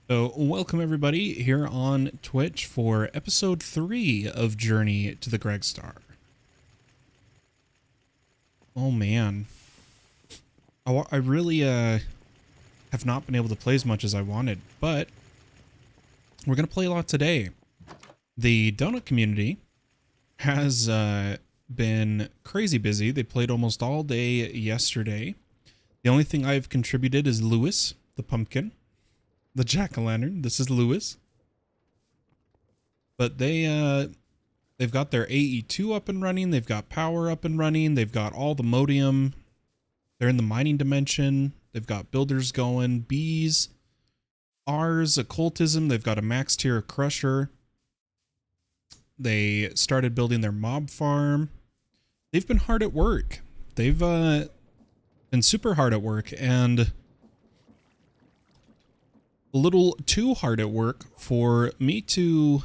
So, welcome everybody here on Twitch for episode 3 of Journey to the Gregstar. Oh man. I really have not been able to play as much as I wanted, but we're going to play a lot today. The donut community has been crazy busy. They played almost all day yesterday. The only thing I've contributed is Lewis, the pumpkin. The jack-o'-lantern. This is Lewis. But they've got their AE2 up and running. They've got Powah up and running. They've got all the modium. They're in the mining dimension. They've got builders going. Bees. R's, occultism. They've got a max tier crusher. They started building their mob farm. They've been hard at work. They've been super hard at work and a little too hard at work for me to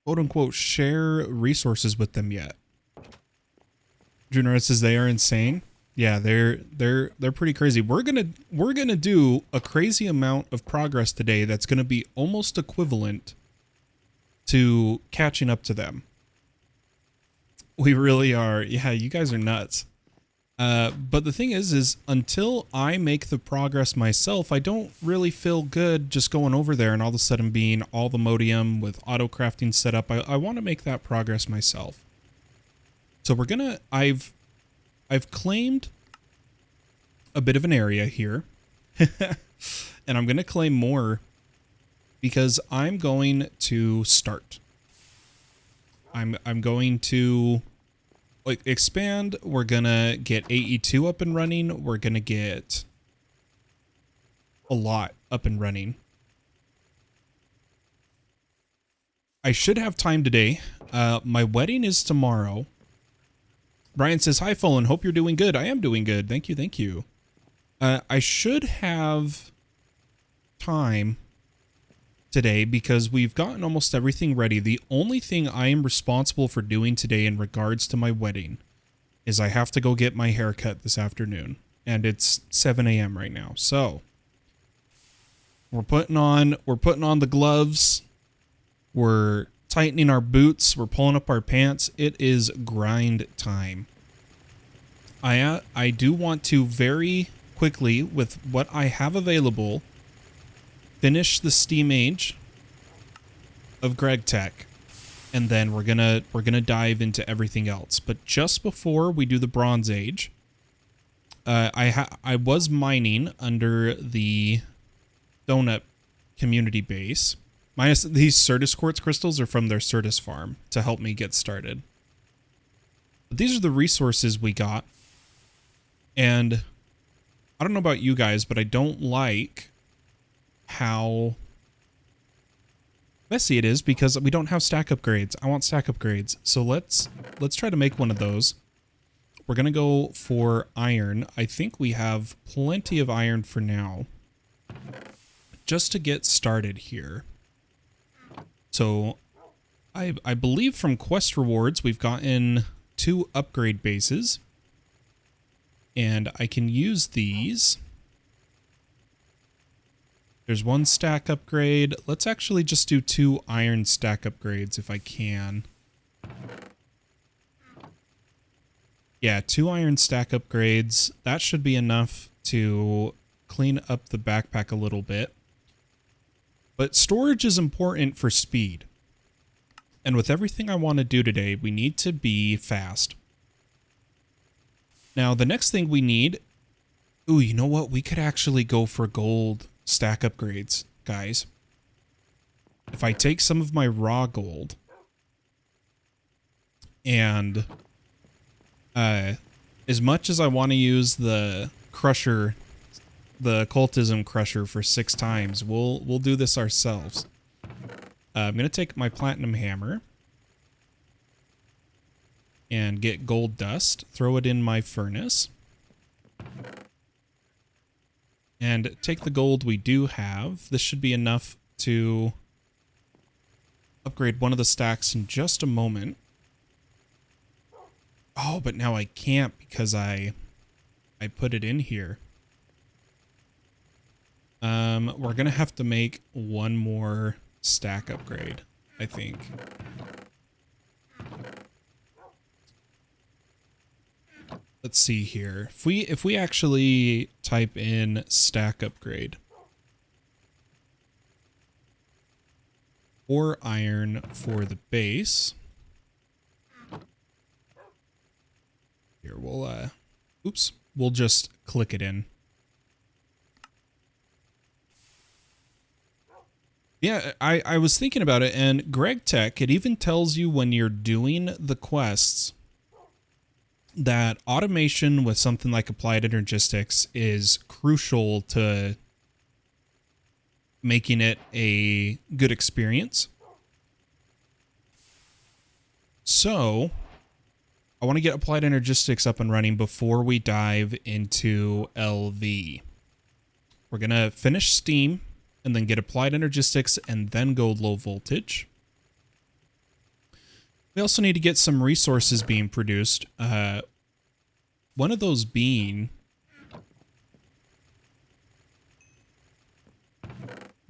quote unquote share resources with them yet. Junior says they are insane. Yeah, they're pretty crazy. We're gonna do a crazy amount of progress today that's gonna be almost equivalent to catching up to them. We really are. Yeah, you guys are nuts. But the thing is until I make the progress myself, I don't really feel good just going over there and all of a sudden being all the modium with auto crafting set up. I want to make that progress myself. So we're gonna, I've claimed a bit of an area here and I'm gonna claim more because I'm going to start. I'm going to expand. We're gonna get AE2 up and running. We're gonna get a lot up and running. I should have time today. My wedding is tomorrow. Brian says, "Hi, Fallen. Hope you're doing good." I am doing good. Thank you. Thank you. I should have time today because we've gotten almost everything ready. The only thing I am responsible for doing today in regards to my wedding is I have to go get my hair cut this afternoon, and it's 7 a.m. right now. So we're putting on the gloves, we're tightening our boots, we're pulling up our pants. It is grind time. I do want to very quickly, with what I have available, finish the Steam Age of GregTech, and then we're gonna dive into everything else. But just before we do the Bronze Age, I was mining under the donut community base. Minus these Certus quartz crystals are from their Certus farm to help me get started. But these are the resources we got, and I don't know about you guys, but I don't like how messy it is because we don't have stack upgrades. I want stack upgrades. So let's try to make one of those. We're going to go for iron. I think we have plenty of iron for now, just to get started here. So I believe from quest rewards, we've gotten 2 upgrade bases, and I can use these. There's 1 stack upgrade. Let's actually just do 2 iron stack upgrades if I can. Yeah, 2 iron stack upgrades. That should be enough to clean up the backpack a little bit. But storage is important for speed. And with everything I want to do today, we need to be fast. Now, the next thing we need... Ooh, you know what? We could actually go for gold stack upgrades, guys. If I take some of my raw gold and as much as I want to use the crusher, the occultism crusher for 6 times, we'll do this ourselves. I'm going to take my platinum hammer and get gold dust, throw it in my furnace, and take the gold we do have. This should be enough to upgrade one of the stacks in just a moment. Oh, but now I can't because I put it in here. We're gonna have to make one more stack upgrade, I think. Let's see here. If we actually type in stack upgrade or iron for the base. Here we'll just click it in. Yeah, I was thinking about it, and GregTech, it even tells you when you're doing the quests that automation with something like applied energistics is crucial to making it a good experience. So I want to get applied energistics up and running before we dive into LV. We're going to finish Steam and then get applied energistics and then go low voltage. We also need to get some resources being produced. One of those being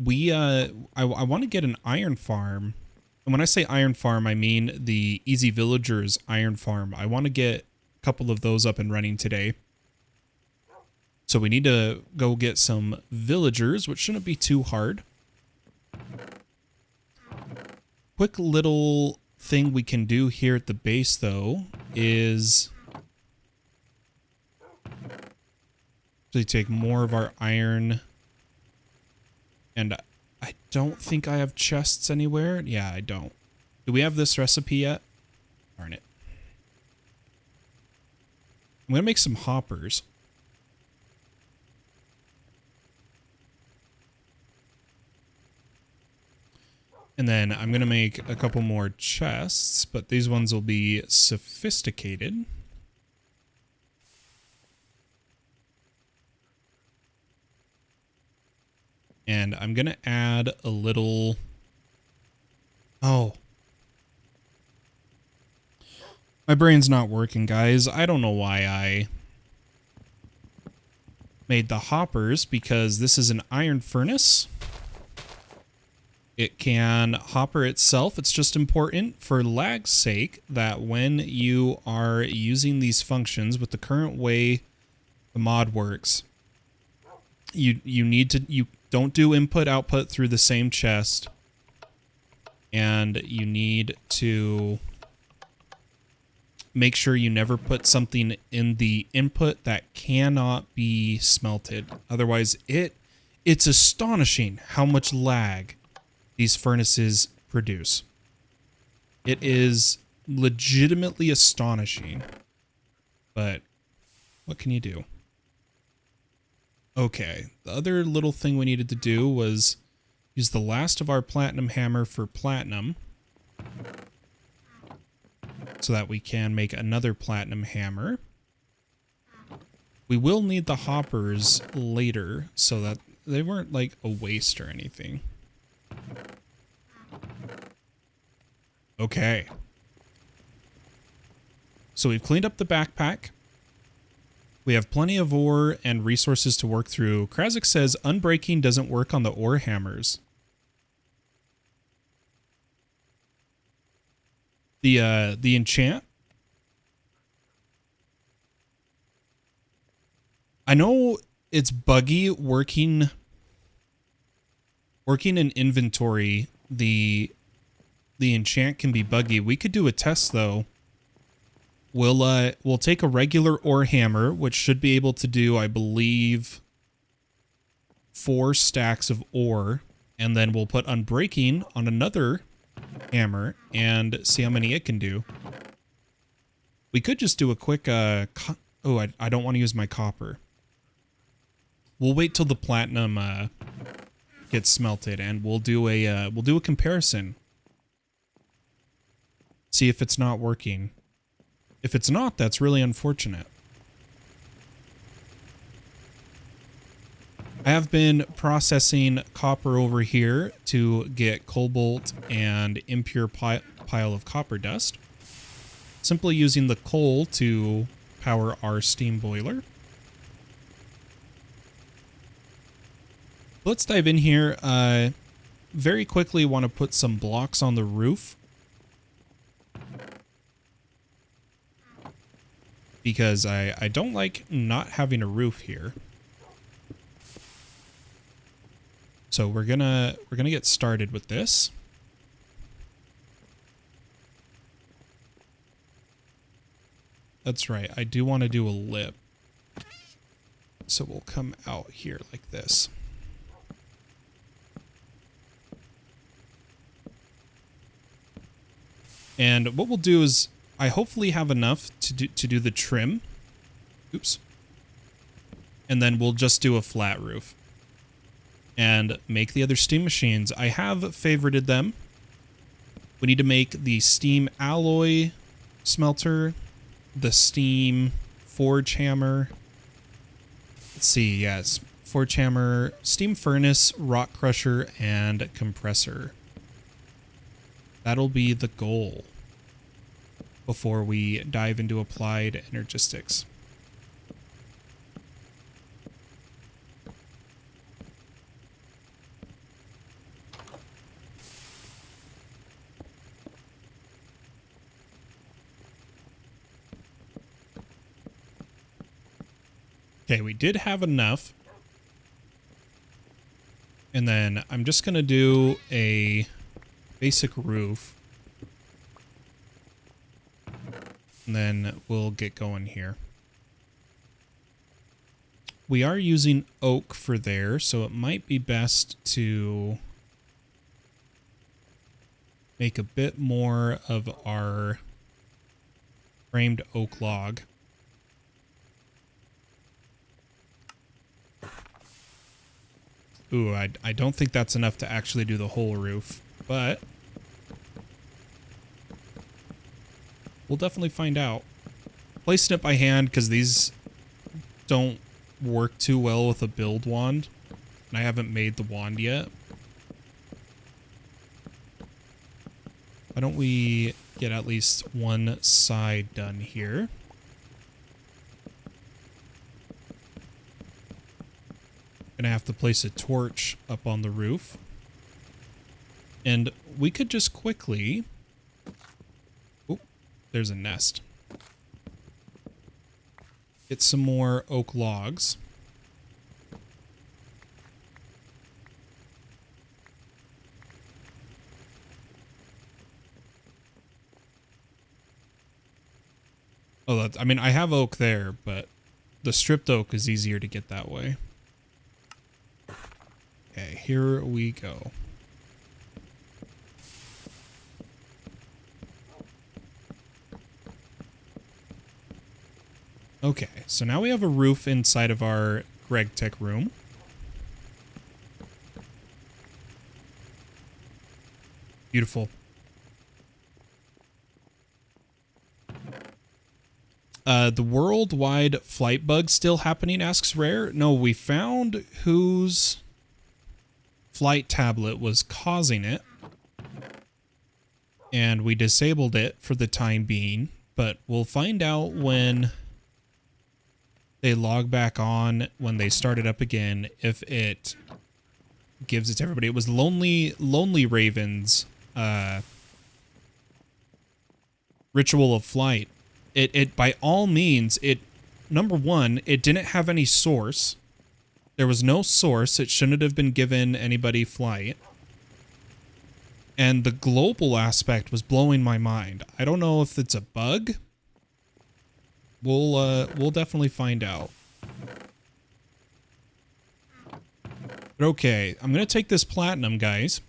I want to get an iron farm. And when I say iron farm, I mean the Easy Villagers iron farm. I want to get a couple of those up and running today. So we need to go get some villagers, which shouldn't be too hard. Quick little thing we can do here at the base, though, is to take more of our iron. And I don't think I have chests anywhere. Yeah, I don't. Do we have this recipe yet? Darn it. I'm going to make some hoppers. And then I'm going to make a couple more chests, but these ones will be sophisticated. And I'm going to add a little... Oh. My brain's not working, guys. I don't know why I made the hoppers, because this is an iron furnace. It can hopper itself. It's just important for lag's sake that when you are using these functions with the current way the mod works, you don't do input output through the same chest, and you need to make sure you never put something in the input that cannot be smelted. Otherwise, it's astonishing how much lag these furnaces produce. It is legitimately astonishing, but what can you do? Okay, the other little thing we needed to do was use the last of our platinum hammer for platinum so that we can make another platinum hammer. We will need the hoppers later so that they weren't like a waste or anything. Okay. So we've cleaned up the backpack. We have plenty of ore and resources to work through. Krazik says unbreaking doesn't work on the ore hammers. The enchant. I know it's buggy working in inventory. The enchant can be buggy. We could do a test though. We'll take a regular ore hammer, which should be able to do, I believe, 4 stacks of ore, and then we'll put unbreaking on another hammer and see how many it can do. We could just do a quick I don't want to use my copper. We'll wait till the platinum gets smelted, and we'll do a comparison. See if it's not working. If it's not, that's really unfortunate. I have been processing copper over here to get cobalt and impure pile of copper dust. Simply using the coal to power our steam boiler. Let's dive in here. Very quickly want to put some blocks on the roof. Because I don't like not having a roof here. So we're gonna get started with this. That's right, I do want to do a lip. So we'll come out here like this. And what we'll do is, I hopefully have enough to do the trim. Oops. And then we'll just do a flat roof. And make the other steam machines. I have favorited them. We need to make the steam alloy smelter, the steam forge hammer. Let's see, yes. Forge hammer, steam furnace, rock crusher, and compressor. That'll be the goal before we dive into applied energistics. Okay, we did have enough. And then I'm just going to do a basic roof. And then we'll get going here. We are using oak for there, so it might be best to make a bit more of our framed oak log. Ooh, I don't think that's enough to actually do the whole roof, but we'll definitely find out. Placing it by hand because these don't work too well with a build wand. And I haven't made the wand yet. Why don't we get at least one side done here? Gonna have to place a torch up on the roof. And we could just quickly... Oh, there's a nest. Get some more oak logs. Oh, that's, I mean, I have oak there, but the stripped oak is easier to get that way. Okay, here we go. Okay, so now we have a roof inside of our GregTech room. Beautiful. The worldwide flight bug still happening, asks Rare. No, we found whose flight tablet was causing it. And we disabled it for the time being. But we'll find out when they log back on, when they start it up again, if it gives it to everybody. It was Lonely Raven's Ritual of Flight. It by all means, number one, it didn't have any source. There was no source. It shouldn't have been given anybody flight. And the global aspect was blowing my mind. I don't know if it's a bug. We'll definitely find out. But okay, I'm gonna take this platinum, guys.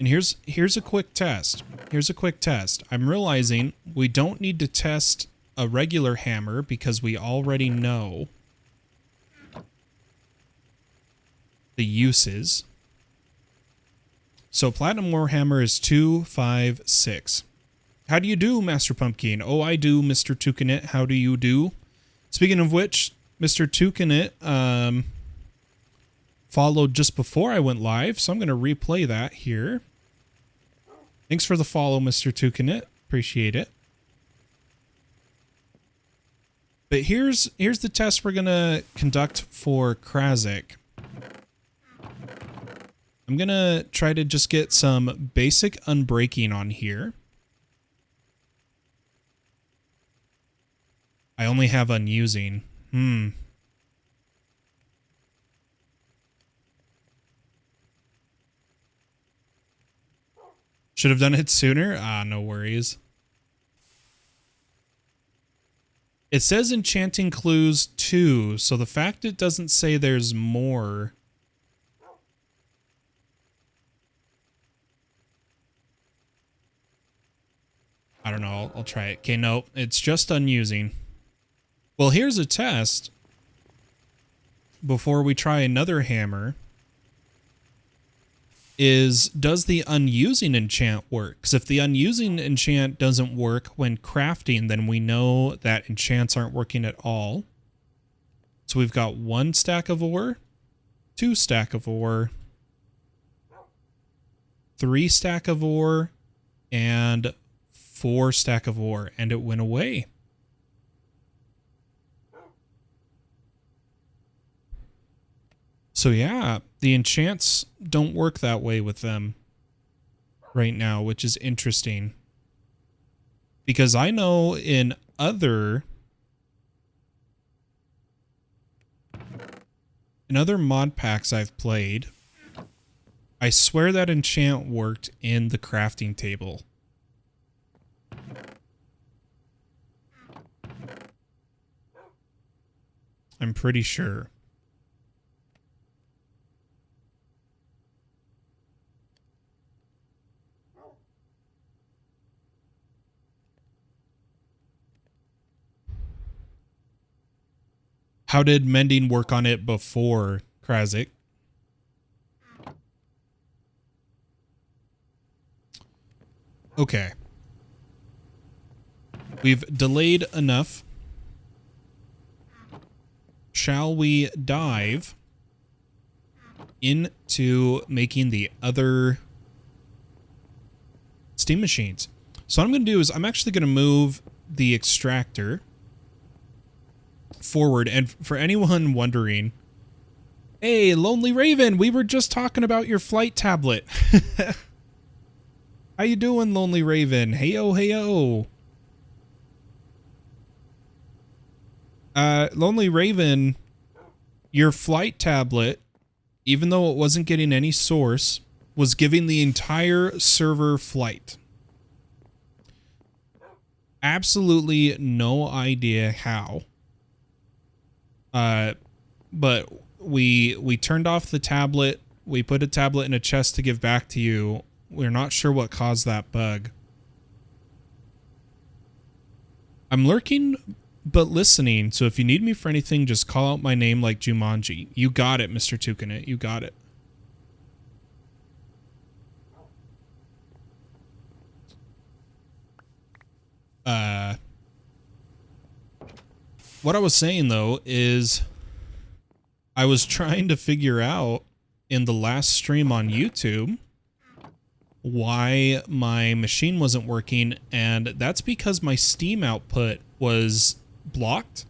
And here's a quick test. Here's a quick test. I'm realizing we don't need to test a regular hammer because we already know the uses. So platinum warhammer is 2, 5, 6. How do you do, Master Pumpkin? Oh, I do, Mr. Tukinit. How do you do? Speaking of which, Mr. Tukinit followed just before I went live, so I'm going to replay that here. Thanks for the follow, Mr. Tukinit. Appreciate it. But here's the test we're going to conduct for Krazik. I'm going to try to just get some basic unbreaking on here. I only have unusing. Should have done it sooner? Ah, no worries. It says enchanting clues 2, so the fact it doesn't say there's more. I don't know, I'll try it. Okay, no, it's just unusing. Well, here's a test before we try another hammer. Does the unusing enchant work? Because if the unusing enchant doesn't work when crafting, then we know that enchants aren't working at all. So we've got 1 stack of ore, 2 stack of ore, 3 stack of ore, and 4 stack of ore, and it went away. So yeah, the enchants don't work that way with them right now, which is interesting. Because I know in other mod packs I've played, I swear that enchant worked in the crafting table. I'm pretty sure. How did mending work on it before, Krazik? Okay. We've delayed enough. Shall we dive into making the other steam machines? So what I'm going to do is I'm actually going to move the extractor forward. And for anyone wondering, hey, Lonely Raven, we were just talking about your flight tablet. How you doing, Lonely Raven? Heyo, heyo. Lonely Raven, your flight tablet, even though it wasn't getting any source, was giving the entire server flight. Absolutely no idea how. But we turned off the tablet. We put a tablet in a chest to give back to you. We're not sure what caused that bug. I'm lurking but listening, so if you need me for anything, just call out my name like Jumanji. You got it, Mr. Tukanet. You got it. What I was saying, though, is I was trying to figure out in the last stream on YouTube why my machine wasn't working, and that's because my Steam output was blocked.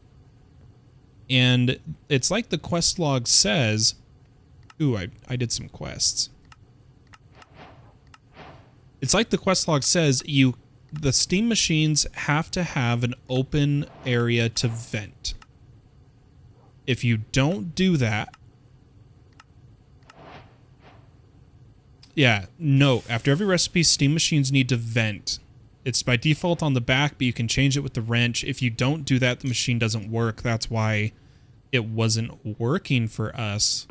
And it's like the quest log says... Ooh, I did some quests. It's like the quest log says, the Steam machines have to have an open area to vent. If you don't do that... Yeah, note, after every recipe, Steam machines need to vent. It's by default on the back, but you can change it with the wrench. If you don't do that, the machine doesn't work. That's why it wasn't working for us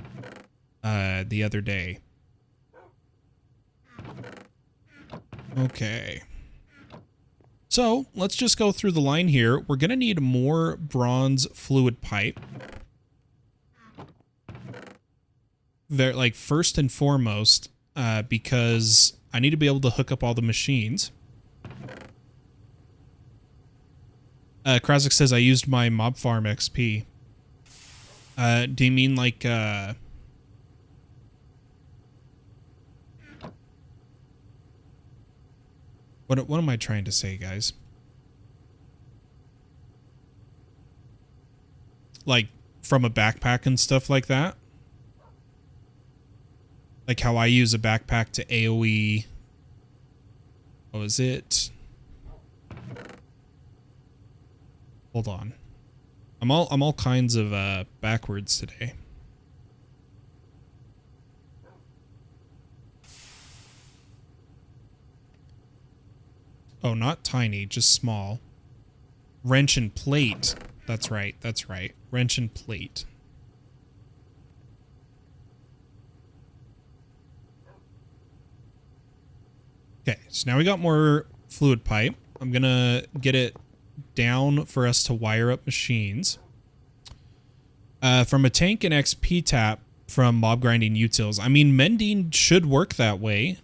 the other day. Okay. So, let's just go through the line here. We're going to need more bronze fluid pipe. Like, first and foremost, because I need to be able to hook up all the machines. Krazik says I used my mob farm XP. Do you mean like, what am I trying to say, guys? Like, from a backpack and stuff like that? Like how I use a backpack to AoE. What was it? Hold on. I'm all kinds of backwards today. Oh, not tiny, just small. Wrench and plate. That's right, that's right. Wrench and plate. Okay, so now we got more fluid pipe. I'm gonna get it down for us to wire up machines. From a tank and XP tap from mob grinding utils. I mean, mending should work that way.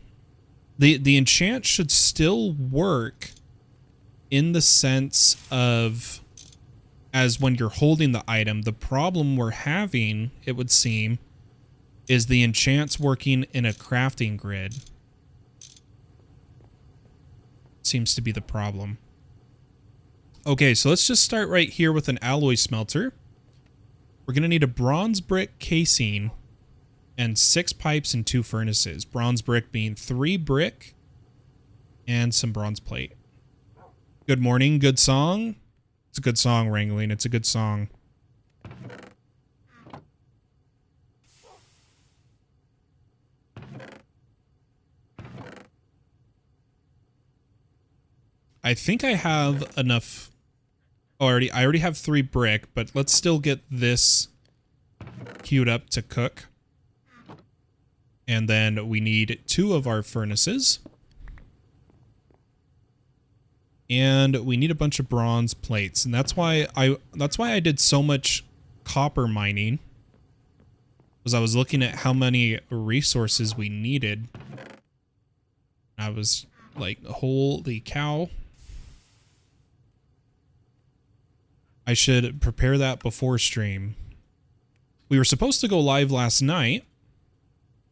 The enchant should still work in the sense of as when you're holding the item. The problem we're having, it would seem, is the enchants working in a crafting grid. Seems to be the problem. Okay, so let's just start right here with an alloy smelter. We're going to need a bronze brick casing and 6 pipes and 2 furnaces. Bronze brick being 3 brick and some bronze plate. Good morning, good song. It's a good song, Wrangling. It's a good song. I think I have enough. I already have 3 brick, but let's still get this queued up to cook. And then we need 2 of our furnaces. And we need a bunch of bronze plates. And that's why I did so much copper mining. Was I was looking at how many resources we needed. I was like, holy cow. I should prepare that before stream. We were supposed to go live last night,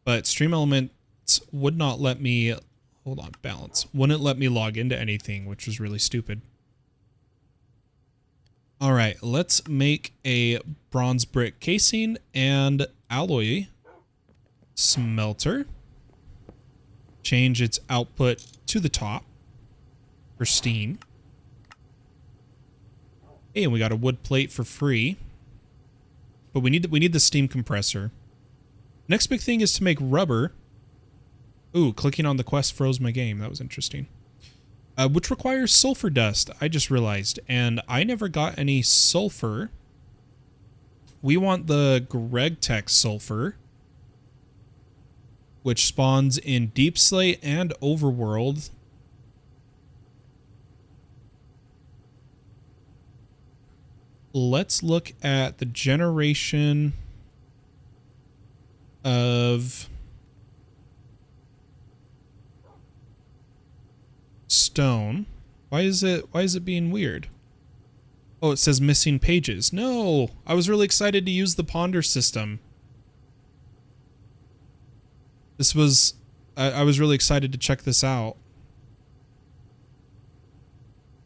but Stream Elements would not let me, hold on, balance, wouldn't let me log into anything, which was really stupid. All right, let's make a bronze brick casing and alloy smelter. Change its output to the top for steam. Hey, and we got a wood plate for free. But we need the steam compressor. Next big thing is to make rubber. Ooh, clicking on the quest froze my game. That was interesting. Which requires sulfur dust, I just realized. And I never got any sulfur. We want the GregTech sulfur, which spawns in Deep Slate and Overworld. Let's look at the generation of stone. Why is it being weird? Oh, it says missing pages. No, I was really excited to use the ponder system. This was, I was really excited to check this out.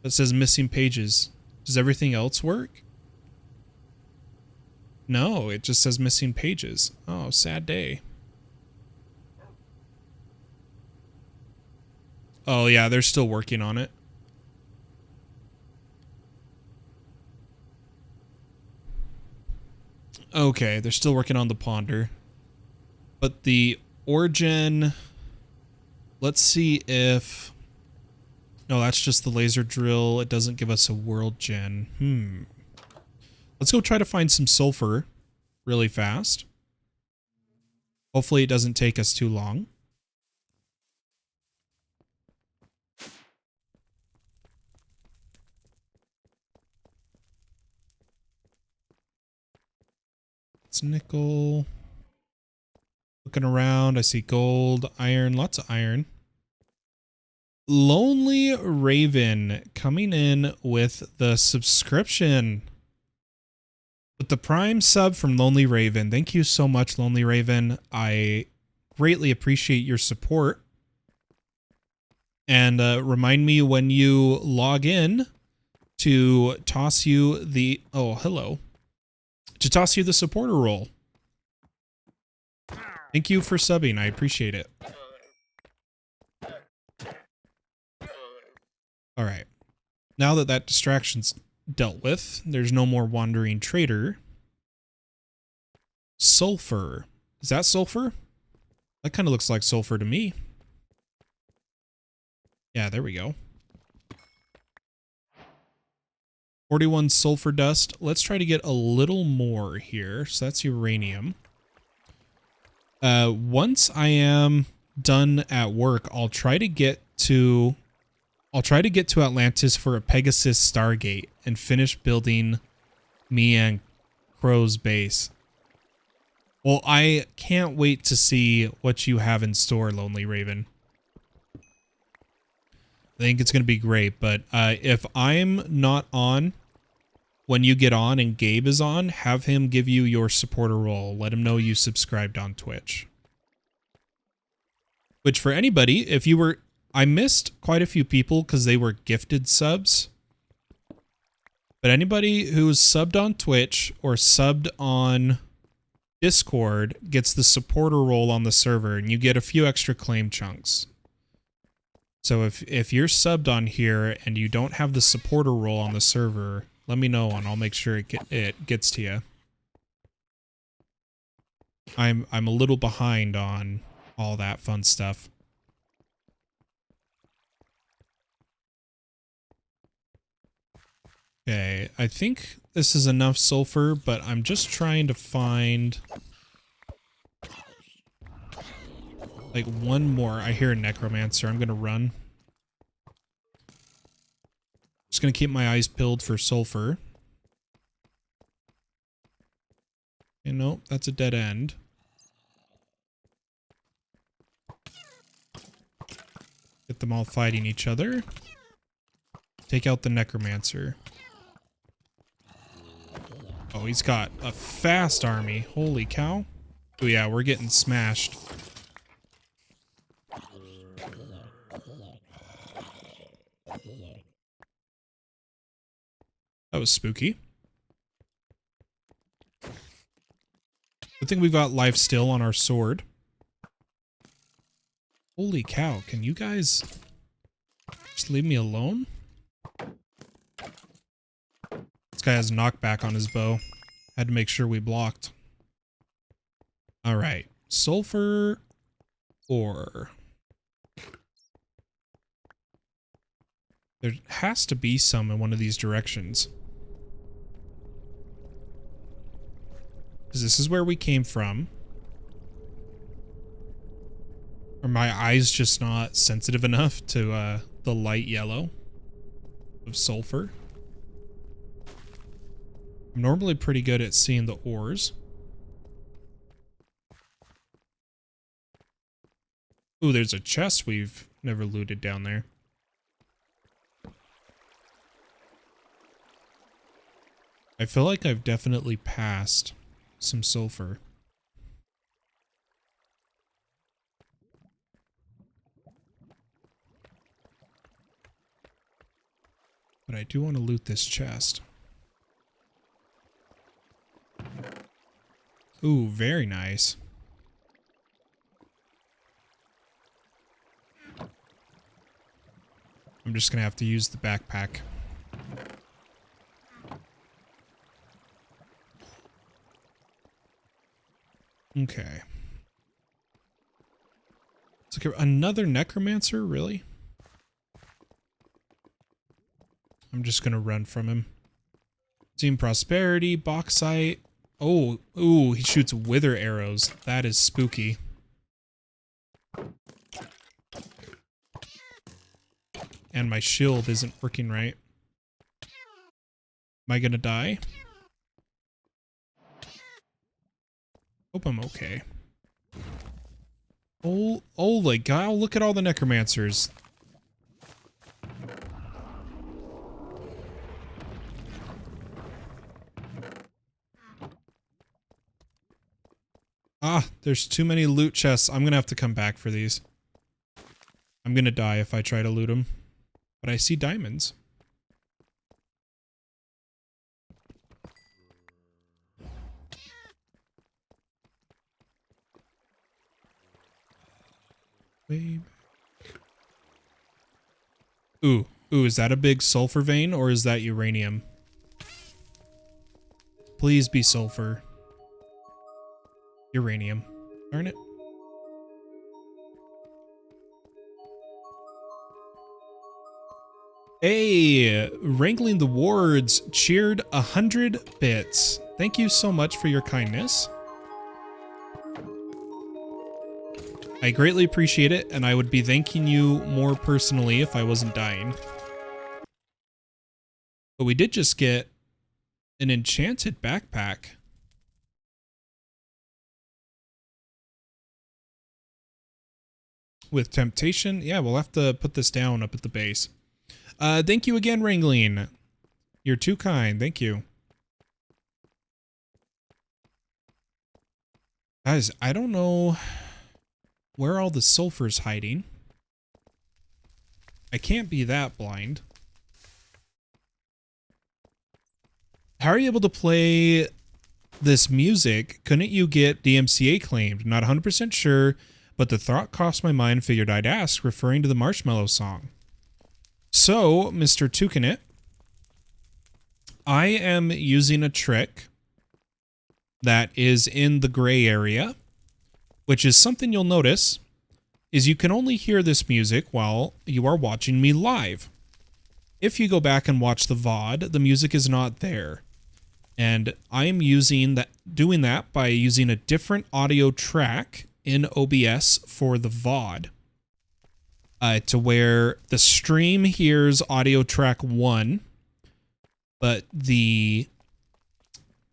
It says missing pages. Does everything else work? No, it just says missing pages. Oh, sad day. Oh yeah, they're still working on it. Okay, they're still working on the ponder. But the origin, let's see if... No, that's just the laser drill. It doesn't give us a world gen. Let's go try to find some sulfur really fast. Hopefully it doesn't take us too long. It's nickel. Looking around, I see gold, iron, lots of iron. Lonely Raven coming in with the subscription. With the Prime sub from Lonely Raven. Thank you so much, Lonely Raven. I greatly appreciate your support. And remind me when you log in to toss you the... Oh, hello. To toss you the supporter role. Thank you for subbing. I appreciate it. All right. Now that that distraction's dealt with, there's no more wandering trader. Sulfur. Is that sulfur? That kind of looks like sulfur to me. Yeah, there we go. 41 sulfur dust. Let's try to get a little more here. So that's uranium. Once I am done at work, I'll try to get to Atlantis for a Pegasus Stargate and finish building me and Crow's base. Well, I can't wait to see what you have in store, Lonely Raven. I think it's going to be great, but if I'm not on when you get on and Gabe is on, have him give you your supporter role. Let him know you subscribed on Twitch. Which for anybody, if you were... I missed quite a few people because they were gifted subs. But anybody who's subbed on Twitch or subbed on Discord gets the supporter role on the server, and you get a few extra claim chunks. So if you're subbed on here and you don't have the supporter role on the server, let me know and I'll make sure it gets to you. I'm a little behind on all that fun stuff. Okay, I think this is enough sulfur, but I'm just trying to find like one more. I hear a necromancer. I'm gonna run. Just gonna keep my eyes peeled for sulfur. And nope, that's a dead end. Get them all fighting each other. Take out the necromancer. Oh, he's got a fast army. Holy cow. Oh yeah, we're getting smashed. That was spooky. Good thing we've got life steal on our sword. Holy cow, can you guys just leave me alone? This guy has knockback on his bow. Had to make sure we blocked. Alright, sulfur ore. There has to be some in one of these directions. Because this is where we came from. Are my eyes just not sensitive enough to the light yellow of sulfur? I'm normally pretty good at seeing the ores. Ooh, there's a chest we've never looted down there. I feel like I've definitely passed some sulfur. But I do want to loot this chest. Ooh, very nice. I'm just gonna have to use the backpack. Okay. It's like another necromancer, really? I'm just gonna run from him. Team prosperity, bauxite. Oh, ooh, he shoots wither arrows. That is spooky. And my shield isn't working right. Am I gonna die? Hope I'm okay. Oh, holy cow, look at all the necromancers. Ah, there's too many loot chests. I'm gonna have to come back for these. I'm gonna die if I try to loot them. But I see diamonds. Way back. Ooh, is that a big sulfur vein or is that uranium? Please be sulfur. Uranium. Darn it. Hey, Wrangling the Wards cheered 100 bits. Thank you so much for your kindness. I greatly appreciate it, and I would be thanking you more personally if I wasn't dying. But we did just get an enchanted backpack. With temptation? Yeah, we'll have to put this down up at the base. Thank you again, Wrangling. You're too kind. Thank you. Guys, I don't know where all the sulfur's hiding. I can't be that blind. How are you able to play this music? Couldn't you get DMCA claimed? Not 100% sure, but the thought crossed my mind, figured I'd ask, referring to the Marshmallow song. So, Mr. Toucanit, I am using a trick that is in the gray area, which is something you'll notice, is you can only hear this music while you are watching me live. If you go back and watch the VOD, the music is not there. And I am doing that by using a different audio track in OBS for the VOD. To where the stream hears audio track 1, but the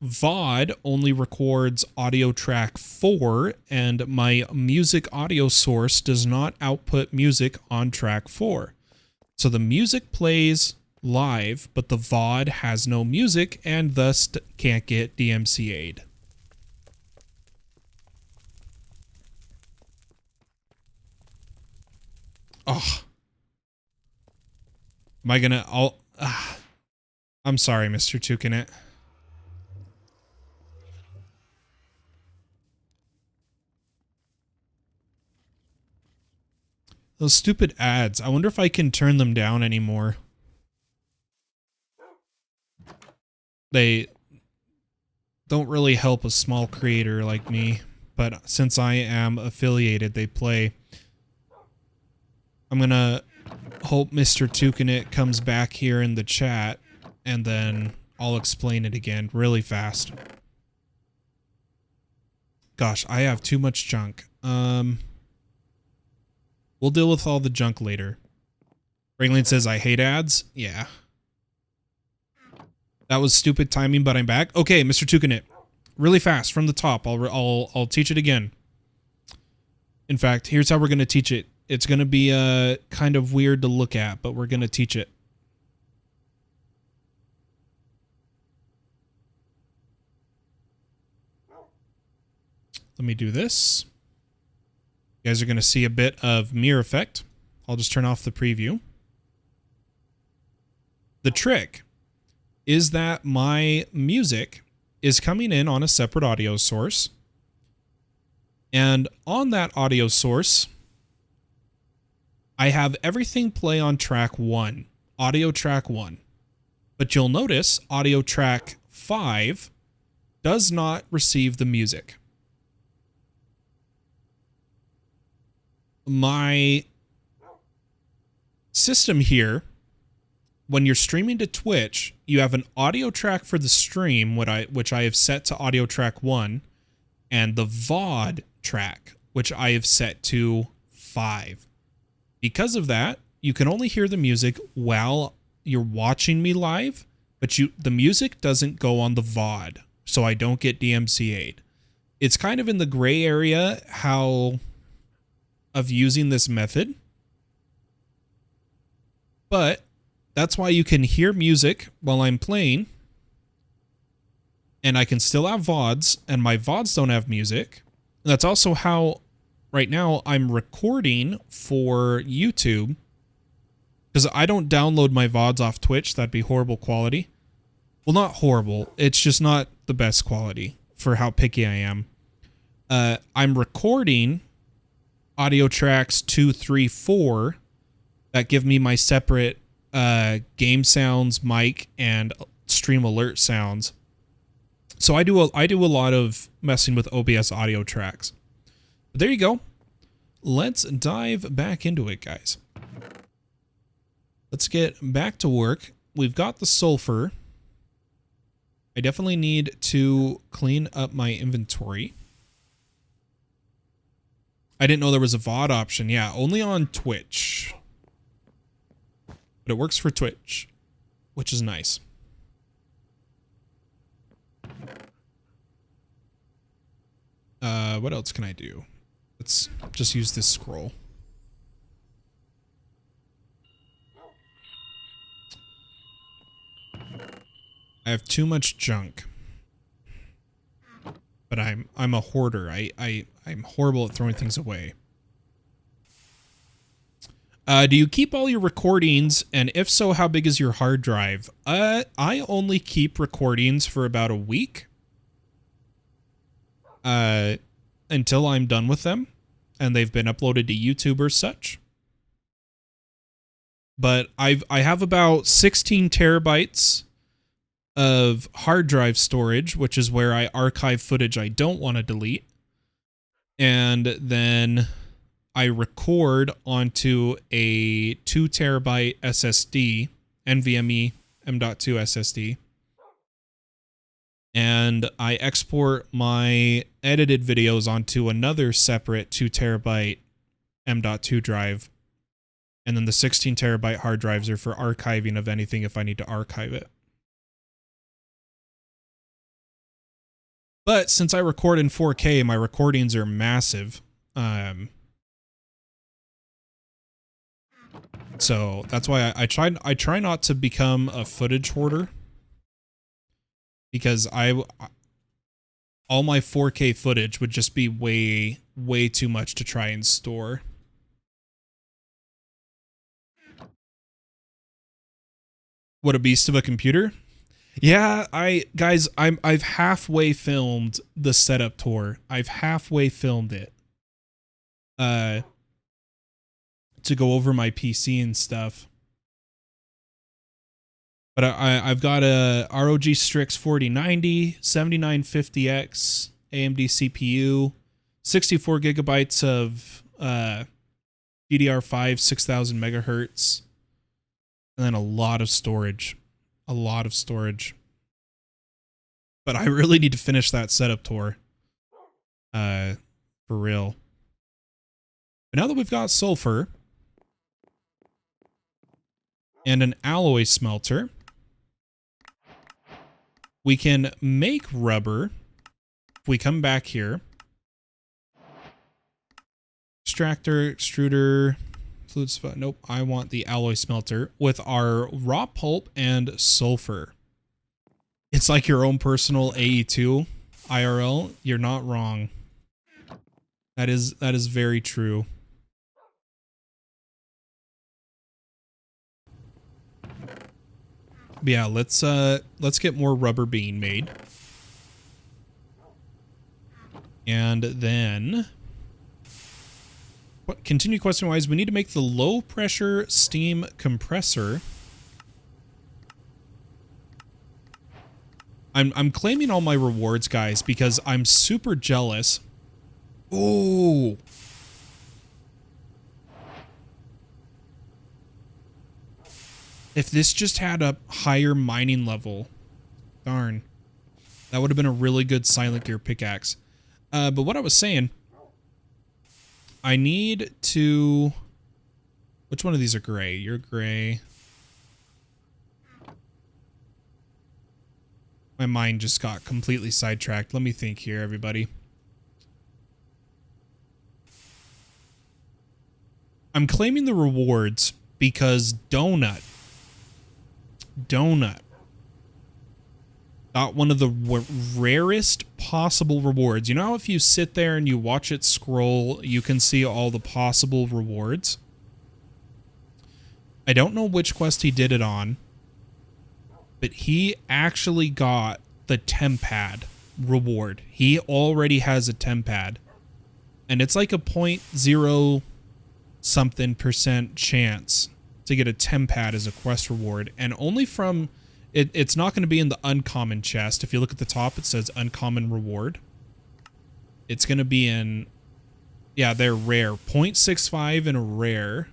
VOD only records audio track 4, and my music audio source does not output music on track 4. So the music plays live, but the VOD has no music and thus can't get DMCA'd. Oh. Am I gonna... I'm sorry, Mr. Toucanit. Those stupid ads. I wonder if I can turn them down anymore. They don't really help a small creator like me, but since I am affiliated, they play. I'm gonna hope Mr. Toucanit comes back here in the chat, and then I'll explain it again really fast. Gosh, I have too much junk. We'll deal with all the junk later. Ringling says, I hate ads. Yeah. That was stupid timing, but I'm back. Okay, Mr. Toucanit. Really fast from the top. I'll teach it again. In fact, here's how we're going to teach it. It's going to be kind of weird to look at, but we're going to teach it. Let me do this. You guys are going to see a bit of mirror effect. I'll just turn off the preview. The trick is that my music is coming in on a separate audio source. And on that audio source, I have everything play on track 1, audio track 1. But you'll notice audio track 5 does not receive the music. My system here, when you're streaming to Twitch, you have an audio track for the stream, which I have set to audio track 1, and the VOD track, which I have set to 5. Because of that, you can only hear the music while you're watching me live, but the music doesn't go on the VOD, so I don't get DMCA'd. It's kind of in the gray area of using this method, but that's why you can hear music while I'm playing, and I can still have VODs, and my VODs don't have music. And that's also how, right now, I'm recording for YouTube, because I don't download my VODs off Twitch. That'd be horrible quality. Well, not horrible. It's just not the best quality for how picky I am. I'm recording audio tracks 2, 3, 4 that give me my separate game sounds, mic, and stream alert sounds. So I do a lot of messing with OBS audio tracks. But there you go. Let's dive back into it, guys. Let's get back to work. We've got the sulfur. I definitely need to clean up my inventory. I didn't know there was a VOD option. Yeah, only on Twitch. But it works for Twitch, which is nice. What else can I do? Let's just use this scroll. I have too much junk. But I'm a hoarder. I'm horrible at throwing things away. Do you keep all your recordings? And if so, how big is your hard drive? I only keep recordings for about a week. Until I'm done with them. And they've been uploaded to YouTube or such. But I have about 16 terabytes of hard drive storage, which is where I archive footage I don't want to delete. And then I record onto a 2 terabyte SSD, NVMe M.2 SSD. And I export my edited videos onto another separate 2 terabyte M.2 drive. And then the 16 terabyte hard drives are for archiving of anything if I need to archive it. But since I record in 4K, my recordings are massive. So that's why I try not to become a footage hoarder. Because all my 4K footage would just be way too much to try and store. What a beast of a computer. Yeah, I've halfway filmed the setup tour. I've halfway filmed it. To go over my PC and stuff. But I've got a ROG Strix 4090, 7950X, AMD CPU, 64 gigabytes of DDR5, 6000 megahertz, and then a lot of storage. A lot of storage. But I really need to finish that setup tour. For real. But now that we've got sulfur and an alloy smelter, we can make rubber. If we come back here, extractor, extruder, fluid spot. Nope, I want the alloy smelter with our raw pulp and sulfur. It's like your own personal AE2 IRL. You're not wrong. That is very true. But yeah, let's get more rubber being made. And then continue question wise, we need to make the low pressure steam compressor. I'm claiming all my rewards, guys, because I'm super jealous. Oh. If this just had a higher mining level, darn, that would have been a really good Silent Gear pickaxe. But what I was saying, I need to... Which one of these are gray? You're gray. My mind just got completely sidetracked. Let me think here, everybody. I'm claiming the rewards because Donut got one of the rarest possible rewards. You know how if you sit there and you watch it scroll, you can see all the possible rewards? I don't know which quest he did it on, but he actually got the Tempad reward. He already has a Tempad. And it's like a 0.0 something % chance to get a tempad as a quest reward, and only from it's not going to be in the uncommon chest. If you look at the top, it says uncommon reward. It's going to be in, yeah, they're rare, 0.65 in a rare.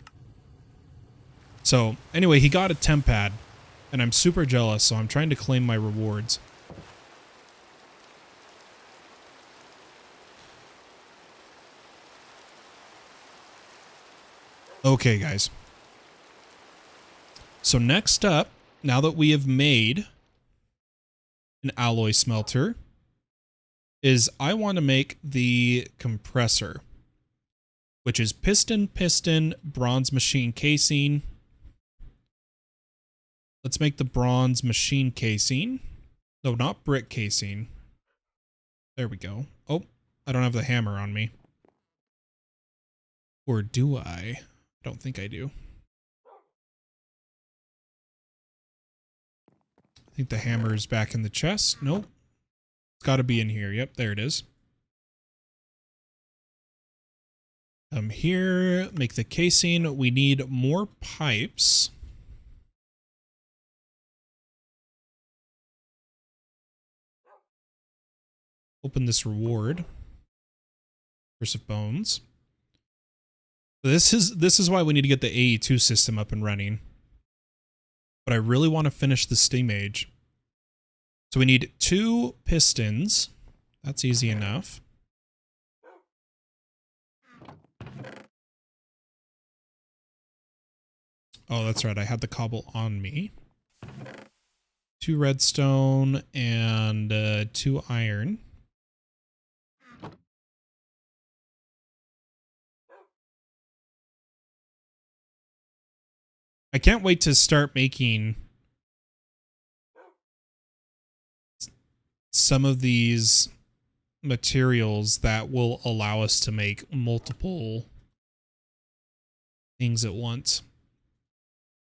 So anyway, he got a tempad, and I'm super jealous, so I'm trying to claim my rewards. Okay, guys. So next up, now that we have made an alloy smelter, is I want to make the compressor, which is piston, bronze machine casing. Let's make the bronze machine casing. No, not brick casing. There we go. Oh, I don't have the hammer on me. Or do I? I don't think I do. I think the hammer is back in the chest. Nope. It's got to be in here. Yep, there it is. Come here, make the casing. We need more pipes. Open this reward. Curse of Bones. This is why we need to get the AE2 system up and running. But I really want to finish the steam age. So we need 2 pistons. That's easy enough. Oh, that's right. I had the cobble on me. 2 redstone and 2 iron. I can't wait to start making some of these materials that will allow us to make multiple things at once.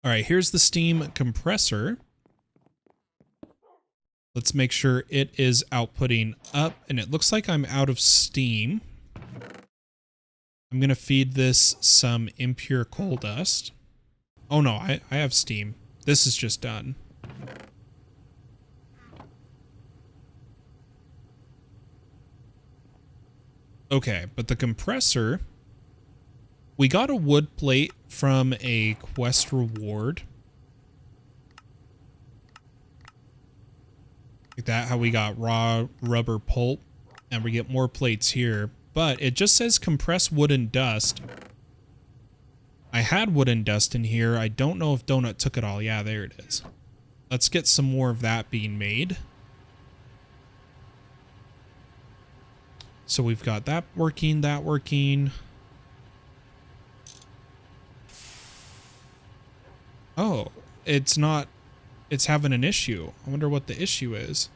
All right, here's the steam compressor. Let's make sure it is outputting up, and it looks like I'm out of steam. I'm going to feed this some impure coal dust. Oh no, I have steam. This is just done. Okay, but the compressor, we got a wood plate from a quest reward. Like that, how we got raw rubber pulp, and we get more plates here. But it just says compress wood and dust. I had wood and dust in here. I don't know if Donut took it all. Yeah, there it is. Let's get some more of that being made. So we've got that working, that working. Oh, it's not, it's having an issue. I wonder what the issue is.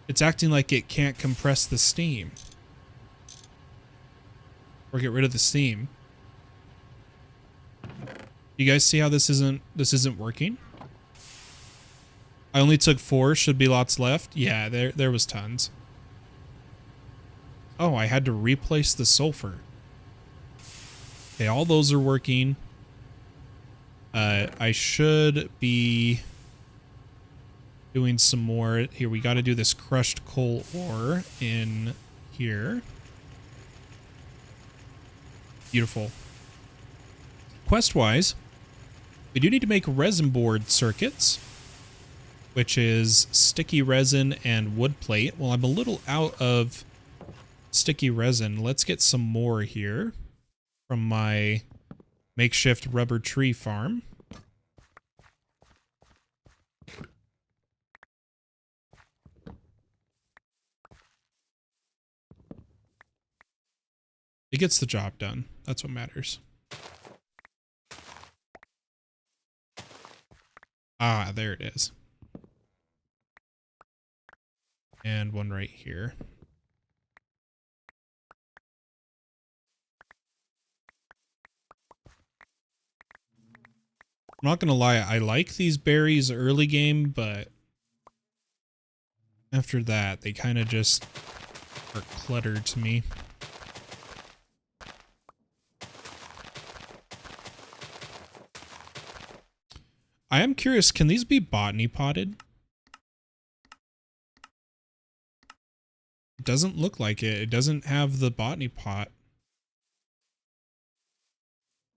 It's acting like it can't compress the steam. Or get rid of the steam. You guys see how this isn't working? I only took 4, should be lots left. Yeah, there was tons. Oh, I had to replace the sulfur. Okay, all those are working. I should be doing some more. Here, we got to do this crushed coal ore in here. Beautiful. Quest-wise, we do need to make resin board circuits, which is sticky resin and wood plate. Well, I'm a little out of sticky resin. Let's get some more here from my makeshift rubber tree farm. It gets the job done. That's what matters. Ah, there it is. And one right here. I'm not gonna lie, I like these berries early game, but after that, they kind of just are cluttered to me. I am curious, can these be botany potted? It doesn't look like it. It doesn't have the botany pot.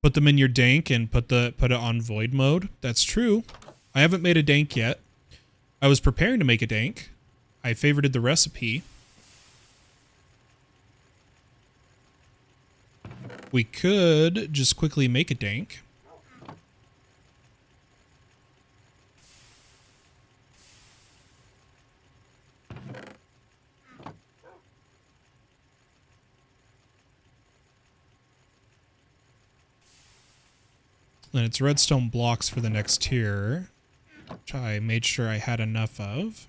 Put them in your dank and put it on void mode. That's true. I haven't made a dank yet. I was preparing to make a dank. I favorited the recipe. We could just quickly make a dank. Then it's redstone blocks for the next tier, which I made sure I had enough of.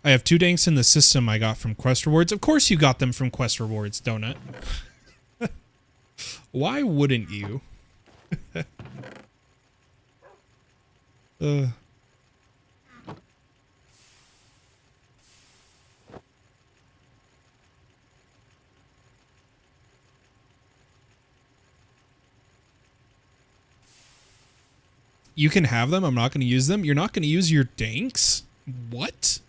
I have 2 danks in the system I got from quest rewards. Of course you got them from quest rewards, Donut. Why wouldn't you? You can have them. I'm not going to use them. You're not going to use your danks? What?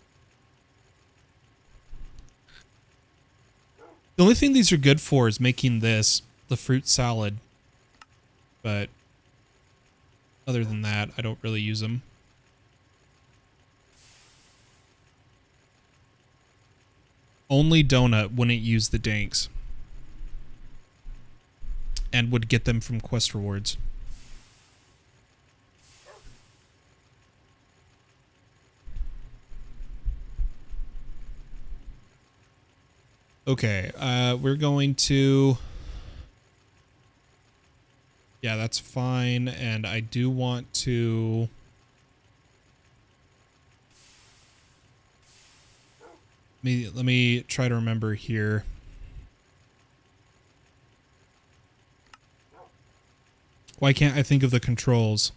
The only thing these are good for is making this, the fruit salad. But other than that, I don't really use them. Only Donut wouldn't use the danks. And would get them from quest rewards. Okay, we're going to... Yeah, that's fine, and I do want to... Let me try to remember here. Why can't I think of the controls?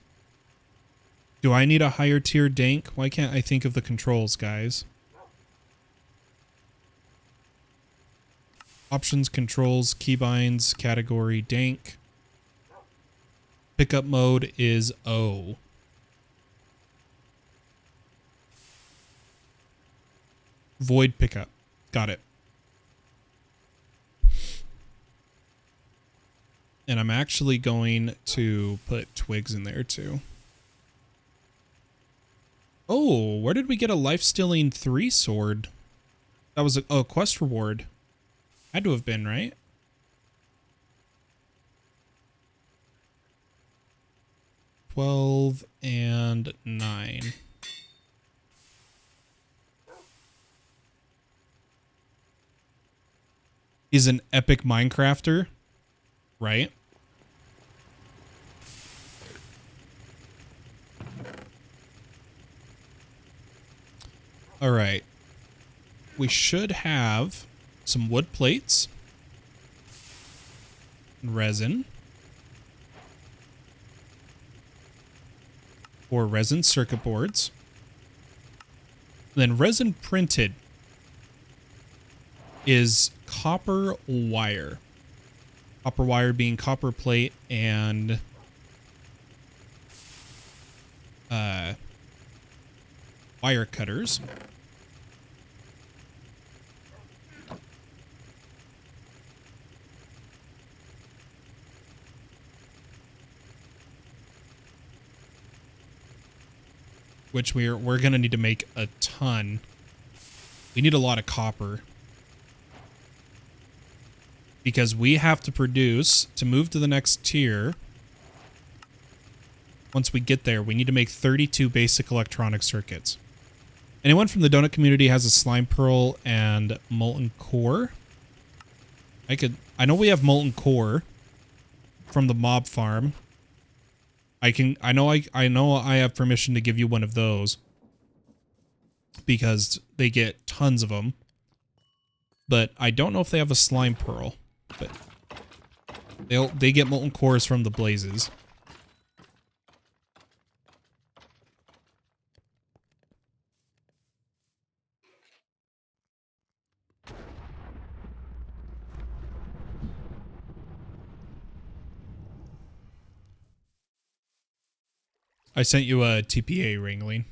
Do I need a higher tier dank? Why can't I think of the controls, guys? Options, controls, keybinds, category, dank. Pickup mode is O. Void pickup. Got it. And I'm actually going to put twigs in there too. Oh, where did we get a life-stealing 3 sword? That was a quest reward. Had to have been, right? $12 and $9. He's an epic Minecrafter, right? All right. We should have some wood plates, resin, or resin circuit boards, then resin printed is copper wire. Copper wire being copper plate and wire cutters. Which we're going to need to make a ton. We need a lot of copper. Because we have to produce, to move to the next tier, once we get there, we need to make 32 basic electronic circuits. Anyone from the donut community has a slime pearl and molten core? I know we have molten core from the mob farm. I know I have permission to give you one of those because they get tons of them. But I don't know if they have a slime pearl. But they get molten cores from the blazes. I sent you a TPA ringling.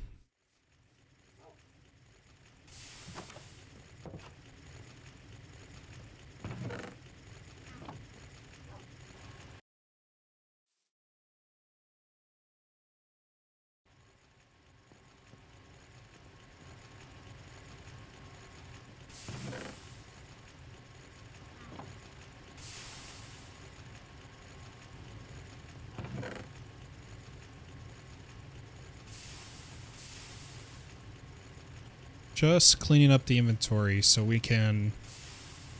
Just cleaning up the inventory so we can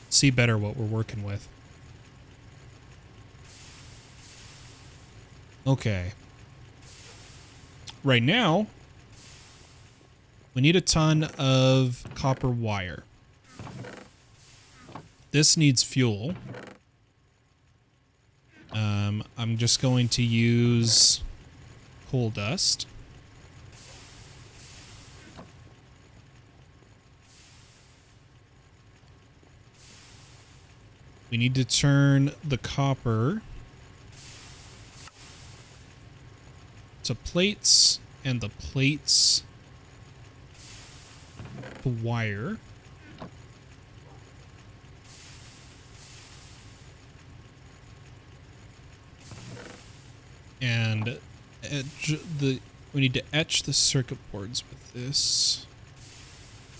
see better what we're working with. Okay. Right now, we need a ton of copper wire. This needs fuel. I'm just going to use coal dust. We need to turn the copper to plates and the plates to wire. And we need to etch the circuit boards with this.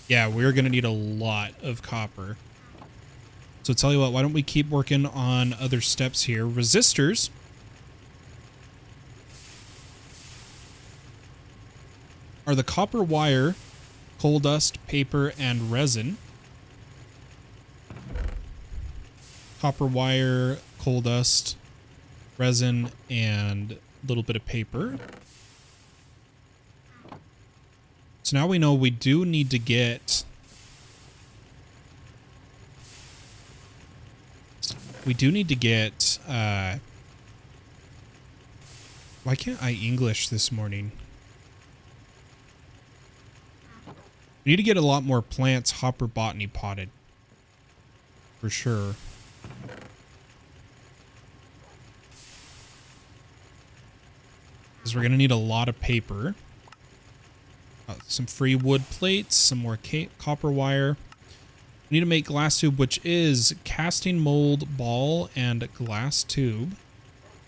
Yeah, we're going to need a lot of copper. So tell you what, why don't we keep working on other steps here? Resistors. Are the copper wire, coal dust, paper, and resin. Copper wire, coal dust, resin, and a little bit of paper. So now we know we do need to get... why can't I English this morning? We need to get a lot more plants hopper botany potted. For sure. Because we're going to need a lot of paper. Some free wood plates, some more copper wire. We need to make glass tube, which is casting mold, ball, and glass tube.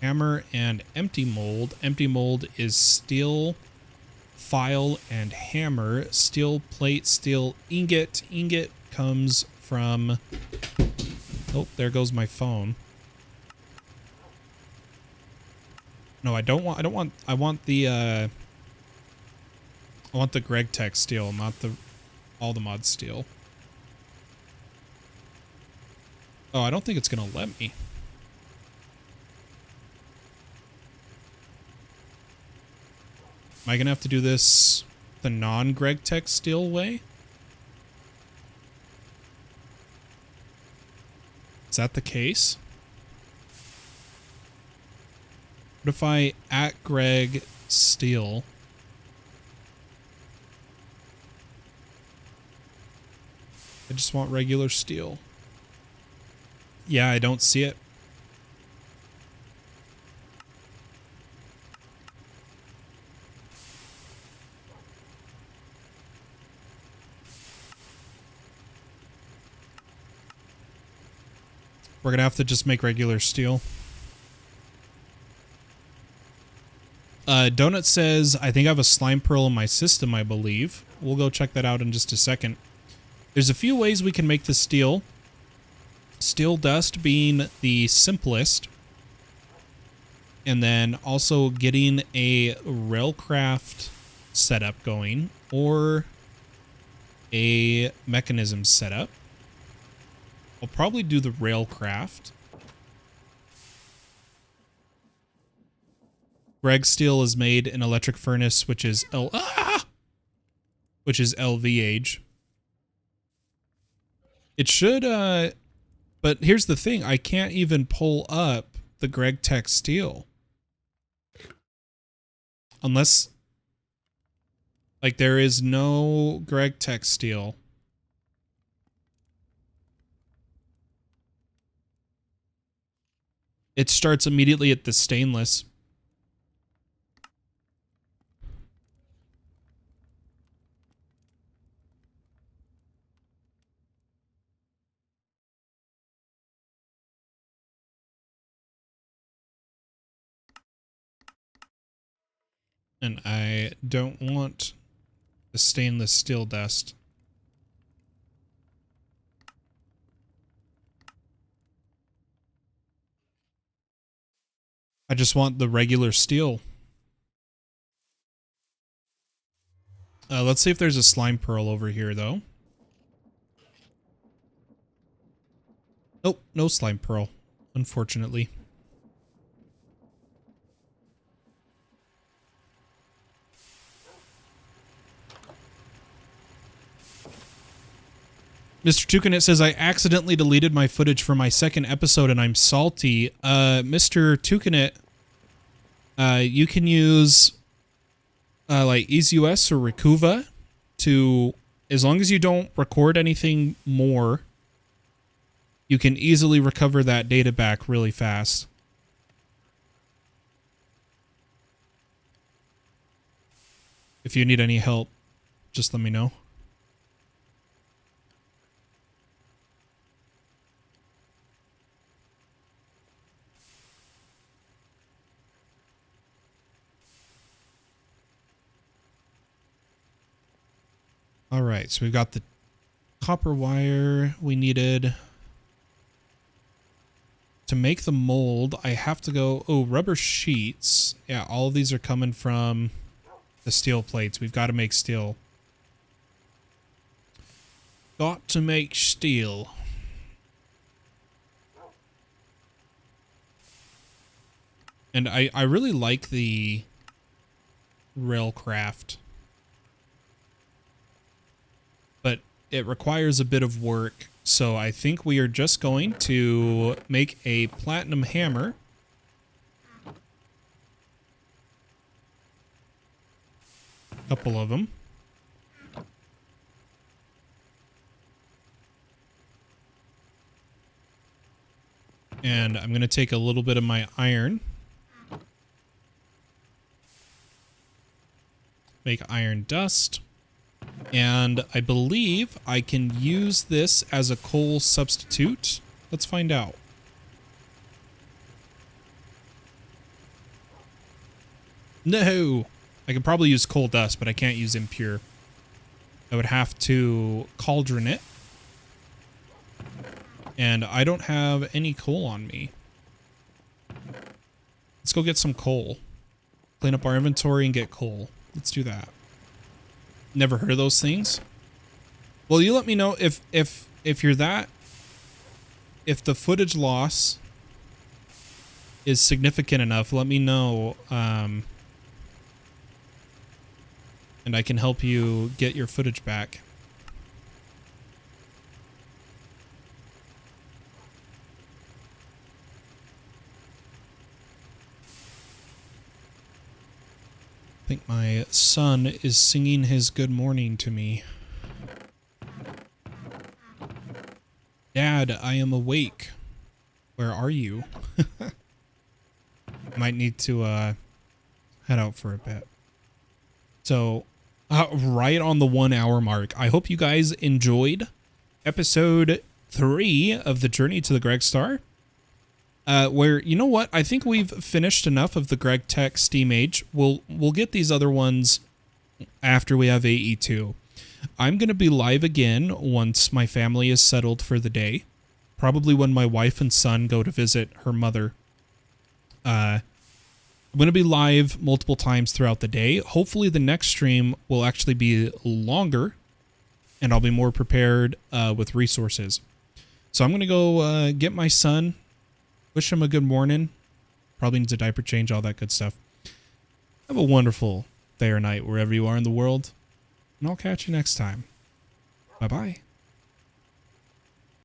Hammer and empty mold. Empty mold is steel, file, and hammer. Steel plate, steel ingot. Ingot comes from... Oh, there goes my phone. No, I want the GregTech steel, not all the mod steel. Oh, I don't think it's gonna let me. Am I gonna have to do this the non-GregTech steel way? Is that the case? What if I @Greg steel? I just want regular steel. Yeah, I don't see it. We're gonna have to just make regular steel. Donut says, I think I have a slime pearl in my system, I believe. We'll go check that out in just a second. There's a few ways we can make the steel. Steel dust being the simplest. And then also getting a railcraft setup going or a mechanism setup. I'll probably do the railcraft. Greg steel is made in electric furnace, which is LVH. It should, but here's the thing. I can't even pull up the GregTech steel. Unless, like, there is no GregTech steel. It starts immediately at the stainless. And I don't want the stainless steel dust. I just want the regular steel. Let's see if there's a slime pearl over here, though. Nope, no slime pearl, unfortunately. Mr. Tucanet says, I accidentally deleted my footage for my second episode and I'm salty. Mr. Tucanet, you can use like EasyOS or Recuva to, as long as you don't record anything more, you can easily recover that data back really fast. If you need any help, just let me know. All right, so we've got the copper wire we needed. To make the mold, I have to go... Oh, rubber sheets. Yeah, all of these are coming from the steel plates. We've got to make steel. Got to make steel. And I really like the railcraft. But it requires a bit of work. So I think we are just going to make a platinum hammer. A couple of them. And I'm going to take a little bit of my iron. Make iron dust. And I believe I can use this as a coal substitute. Let's find out. No! I could probably use coal dust, but I can't use impure. I would have to cauldron it. And I don't have any coal on me. Let's go get some coal. Clean up our inventory and get coal. Let's do that. Never heard of those things. Well, you let me know if you're that, if the footage loss is significant enough, let me know, and I can help you get your footage back. I think my son is singing his good morning to me. Dad, I am awake. Where are you? Might need to head out for a bit. So, right on the 1 hour mark. I hope you guys enjoyed episode 3 of the Journey to the Gregstar. Where, you know what? I think we've finished enough of the GregTech Steam Age. We'll get these other ones after we have AE2. I'm going to be live again once my family is settled for the day. Probably when my wife and son go to visit her mother. I'm going to be live multiple times throughout the day. Hopefully the next stream will actually be longer. And I'll be more prepared with resources. So I'm going to go get my son. Wish him a good morning. Probably needs a diaper change, all that good stuff. Have a wonderful day or night wherever you are in the world. And I'll catch you next time. Bye-bye.